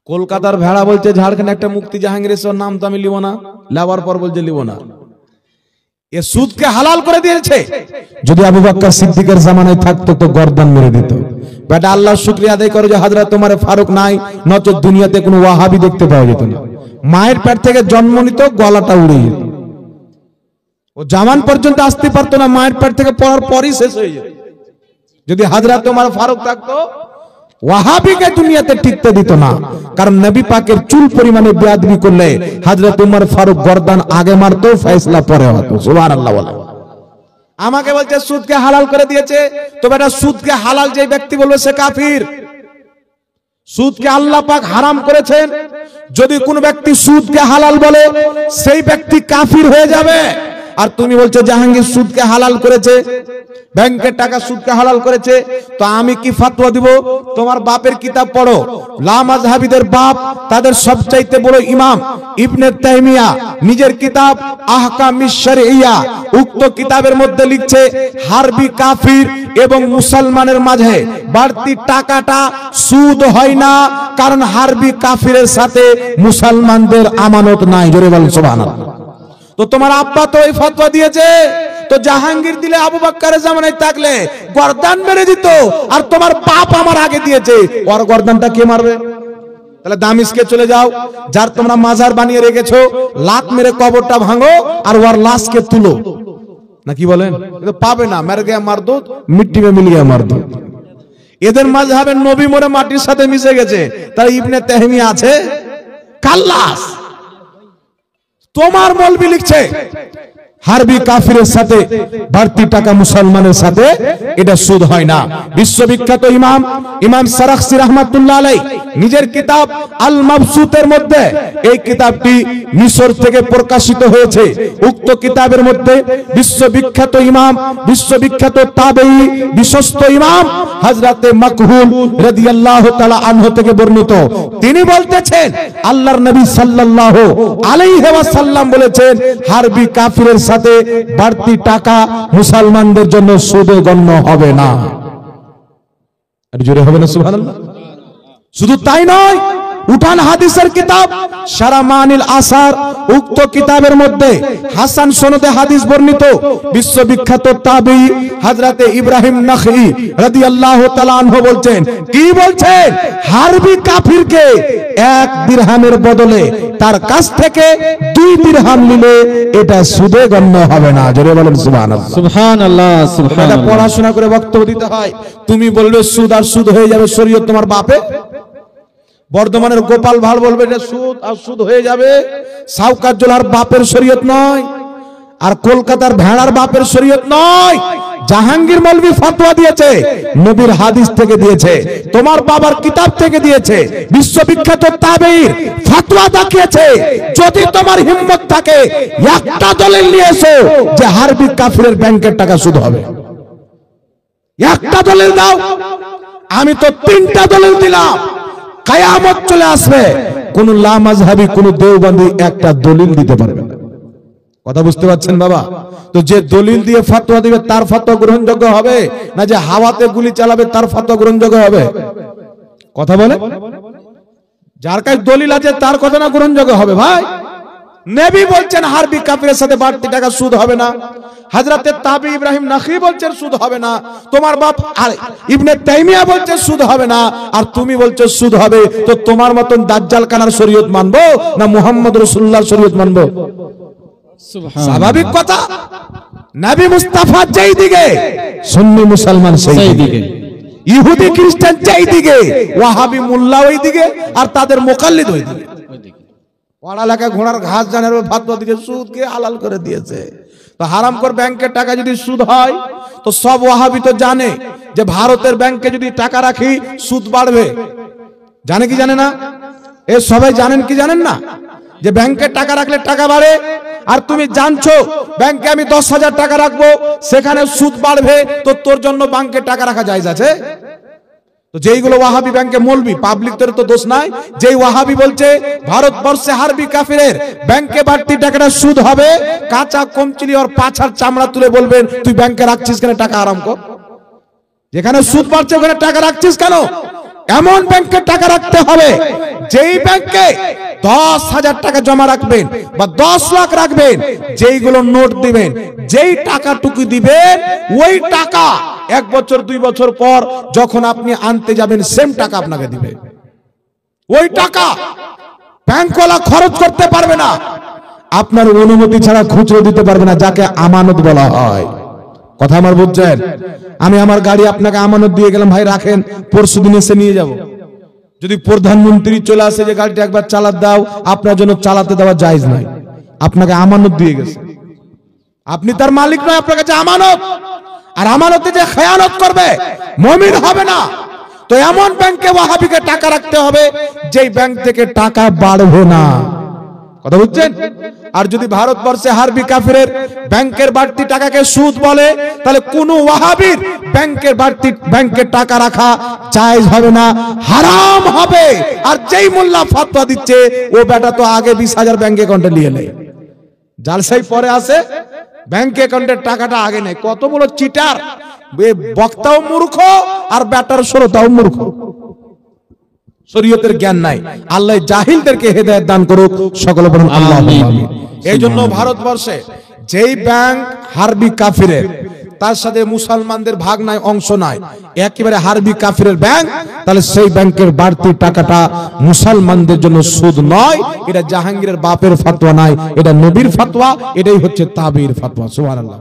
কলকাতার ভেড়া বলছে ঝাড়খণ্ড একটা মুক্তি জাহাঙ্গীরের নাম তো আমি লিব না, লেবার পর বলছে লিব না। এ সুদকে হালাল করে দিয়েছে। যদি আবু বকর সিদ্দিকের জামানায় থাকতো তো গর্দান মেরে দিত। বেটা আল্লাহর শুকরিয়া আদায় করো যে হযরত ওমর ফারুক নাই, নচেত দুনিয়াতে কোনো ওয়াহাবি দেখতে পাওয়া যেত না। মায়ের পেট থেকে জন্ম নিত, গলাটা উড়ে যেত, ও জামান পর্যন্ত আসতে পারতো না, মায়ের পেট থেকে পড়ার পরই শেষ হয়ে যেত। যদি হযরত ওমর ফারুক থাকতো ওয়াহাবিকে দুনিয়াতে টিকতে দিত না, কারণ নবী পাকের চুল পরিমাণে বেয়াদবি করলে হযরত ওমর ফারুক গর্দান আগে মারতো, ফয়সালা পরে হতো। সুবহানাল্লাহ বলে। আমাকে বলছে সুদকে হালাল করে দিয়েছে, তো বেটা সুদকে হালাল যে ব্যক্তি বলবে সে কাফির। সুদকে আল্লাহ পাক হারাম করেছেন, যদি কোন ব্যক্তি সুদকে হালাল বলে সেই ব্যক্তি কাফির হয়ে যাবে। আর তুমি বলছো জাহাঙ্গীর সুদকে হালাল করেছে, ব্যাংকের টাকা সুদকে হালাল করেছে, তো আমি কি ফতোয়া দিব? তোমার বাপের কিতাব পড়ো। লামাযহাবীদের বাপ, তাদের সবচাইতে বড় ইমাম ইবনে তাইমিয়া নিজের কিতাব আহকামিশ শরঈয়া, উক্ত কিতাবের মধ্যে লিখছে হারবি কাফির এবং মুসলমানের মাঝে বাড়তি টাকাটা সুদ হয় না, কারণ হারবি কাফিরের সাথে মুসলমানদের আমানত নাই। জোরে বলেন সুবহানাল্লাহ। তো তোমার আব্বা তো এই ফতোয়া দিয়েছে, তো জাহাঙ্গীর দিলে আবু বকরের জামানায় থাকলে গর্দান মেরে দিত, আর তোমার বাপ আমার আগে দিয়েছে, ওর গর্দানটা কে মারবে? তাহলে দামিশকে চলে যাও, যার তোমরা মাজার বানিয়ে রেখেছো, লাত মেরে কবরটা ভাঙো আর ওর লাশকে তুলো, না কি বলেন? পাবে না, মেরে গিয়ে মার দো, মিট্টি মে মিল গিয়ে মার দো। এদের মাযহাবের নবী মরে মাটির সাথে মিশে গেছে, তাই ইবনে তাইমিয়া আছে কাল্লাস। তোমার মৌলবি লিখছে হারবি কাফিরের সাথে বাড়তি টাকা মুসলমানের সাথে এটা সুদ হয় না। বিশ্ববিখ্যাত ইমাম সারাখসি রাহমাতুল্লাহ আলাইহি নিজের কিতাব আল মাবসুতের মধ্যে, এই কিতাবটি মিশর থেকে প্রকাশিত হয়েছে, উক্ত কিতাবের মধ্যে বিশ্ববিখ্যাত বিশ্ববিখ্যাত তাবেঈ, বিশ্বস্ত ইমাম হযরতে মাকহুল রাদিয়াল্লাহু তাআলা আনহু থেকে বর্ণিত, তিনি বলতেছেন আল্লাহর নবী সাল্লাল্লাহু আলাইহি ওয়াসাল্লাম বলেছেন হারবি কাফিরের সাথে বাড়তি টাকা মুসলমানদের জন্য সুদে গণ্য হবে না। আর জোরে হবে না সুবহানাল্লাহ। শুধু তাই নয়, উঠান হাদিসের কিতাব শারামানিল আসার, উক্ত কিতাবের মধ্যে হাসান সনদে হাদিস বর্ণিত বিশ্ববিখ্যাত তাবেঈ হযরতে ইব্রাহিম নাখঈ রাদিয়াল্লাহু তাআলা আনহু বলছেন, কি বলছেন? হারবি কাফিরকে 1 দিরহামের বদলে তার কাছ থেকে 2 দিরহাম নিলে এটা সুদে গণ্য হবে না। জোরে বলেন সুবহানাল্লাহ। সুবহানাল্লাহ সুবহানাল্লাহ। পড়াশোনা করে বক্তব্য দিতে হয়। তুমি বলবে সুদ আর সুদ হয়ে যাবে, শরীয়ত তোমার বাপে? বর্ধমানের গোপাল ভাড় বলবে এটা সুদ আর সুদ হয়ে যাবে, সাউকাত জোলার বাপের শরীয়ত নয়, আর কলকাতার ভেড়ার বাপের শরীয়ত নয়। জাহাঙ্গীর মৌলভী ফতোয়া দিয়েছে, নবীর হাদিস থেকে দিয়েছে, তোমার বাবার কিতাব থেকে দিয়েছে, বিশ্ববিখ্যাত তাবেঈর ফতোয়া দেখিয়েছে। যদি তোমার হিম্মত থাকে একটা দলিল নিয়ে এসো যে হারবি কাফিরের ব্যাংকের টাকা সুদ হবে, একটা দলিল দাও। আমি তো 3টা দলিল দিলাম, কিয়ামত চলে আসবে, কোন লামাযহাবী কোন দেওবন্দি একটা দলিল দিতে পারবে না। কথা বুঝতে পারছেন বাবা? তো যে দলিল দিয়ে ফতোয়া দিবে তার ফতোয়া গ্রহণযোগ্য হবে না যে হাওয়াতে গুলি চালাবে তার ফতোয়া গ্রহণযোগ্য হবে? কথা বলে, যার কাছে দলিল আছে তার কথা না গ্রহণযোগ্য হবে ভাই। নবী বলছেন হারবি কাফিরের সাথে বাড়তি টাকা সুদ হবে না, হযরতে তাবি ইব্রাহিম নাখঈ বলছেন সুদ হবে না, তোমার বাপ ইবনে তাইমিয়া বলছে সুদ হবে না, আর তুমি বলছো সুদ হবে। তো তোমার মতন দাজ্জাল কানার শরীয়ত মানবো না মুহাম্মদ রাসূলুল্লাহর শরীয়ত মানবো? স্বাভাবিক কথা। নবী মুস্তাফা যেই দিকে, সুন্নি মুসলমান সেই দিকে, ইহুদি খ্রিস্টান যেই দিকে, ওয়াহাবি মোল্লা ওই দিকে, আর তাদের মুকাল্লিদ ওই দিকে। পড়ালেখা ঘোড়ার ঘাস জানার ফতোয়া দিকে সুদকে হালাল করে দিয়েছে। তো হারামখোর ব্যাংকের টাকা যদি সুদ হয়, তো সব ওয়াহাবি তো জানে যে ভারতের ব্যাংকে যদি টাকা রাখি সুদ বাড়বে। জানে কি জানে না? এ সবাই জানেন কি জানেন না যে ব্যাংকে টাকা রাখলে টাকা বাড়ে? আর তুমি জানছো ব্যাংকে আমি 10,000 টাকা রাখবো, সেখানে সুদ বাড়বে, তো তোর জন্য ব্যাংকে টাকা রাখা জায়েজ আছে? তো যেইগুলো ওয়াহাবি ব্যাংকে মৌলবি, পাবলিকদের তো দোষ নাই, যেই ওয়াহাবি বলছে ভারতবর্ষে হারবি কাফিরের ব্যাংকে বাড়তি টাকাটা সুদ হবে, কাঁচা কমচিলি আর পাছার চামড়া তুলে বলবেন তুই ব্যাংকে রাখছিস কেন টাকা? আরাম কর, যেখানে সুদ বাড়ছে ওখানে টাকা রাখছিস কেন? এমন ব্যাংকে টাকা রাখতে হবে যেই ব্যাংকে 10,000 টাকা জমা রাখবেন বা 10 লাখ রাখবেন, যেইগুলো নোট দিবেন, যেই টাকাটুকু দিবেন ওই টাকা 1 বছর 2 বছর পর যখন আপনি আনতে যাবেন সেম টাকা আপনাকে দিবে। ওই টাকা ব্যাংকওয়ালা খরচ করতে পারবে না, আপনার অনুমতি ছাড়া খুচরো দিতে পারবে না, যাকে আমানত বলা হয়। কথা আমার বুঝছেন? আমি আমার গাড়ি আপনাকে আমানত দিয়ে গেলাম, ভাই রাখেন, পরশুদিন এসে নিয়ে যাব। যদি প্রধানমন্ত্রী চলে আসে যে গাড়িটা একবার চালাতে দাও, আপনার জন্য চালাতে দেওয়া জায়েজ নাই, আপনাকে আমানত দিয়ে গেছে, আপনি তার মালিক নয়, আপনার কাছে আমানত। আর আমানতে যে খেয়ানত করবে মুমিন হবে না। তো এমন ব্যাংকে ওয়াহাবিকে টাকা রাখতে হবে যেই ব্যাংক থেকে টাকা বাড়বে না। কথা বুঝছেন? আর যদি ভারতবর্ষে হারবি কাফিরের ব্যাংকের বাড়তি টাকাকে সুদ বলে, তাহলে কোন ওয়াহাবির ব্যাংকে টাকা রাখা জায়েজ হবে না, হারাম হবে। আর যেই মোল্লা ফতোয়া দিচ্ছে ও বেটা তো আগে 20,000 ব্যাংক অ্যাকাউন্টে নিয়ে নেয়, জালসাই পরে আসে, ব্যাংক অ্যাকাউন্টের টাকাটা আগে নেয়। কত বড় চিটার! বক্তাও মূর্খ আর ব্যাটার শ্রোতাও মূর্খ, শরীয়তের জ্ঞান নাই। আল্লাহ জাহিলদেরকে হেদায়েত দান করুক, সকলে বলুন আল্লাহুম্মা আমিন। এই জন্য ভারতবর্ষে যেই ব্যাংক হারবি কাফিরের, তার সাথে মুসলমানদের ভাগ নাই, অংশ নাই, একেবারে হারবি কাফিরের ব্যাংক, তাহলে সেই ব্যাংকের বাড়তি টাকাটা মুসলমানদের জন্য সুদ নয়। এটা জাহাঙ্গীরের বাপের ফতোয়া নাই, এটা নবীর ফতোয়া, এটাই হচ্ছে তাবির ফতোয়া। সুবহানাল্লাহ।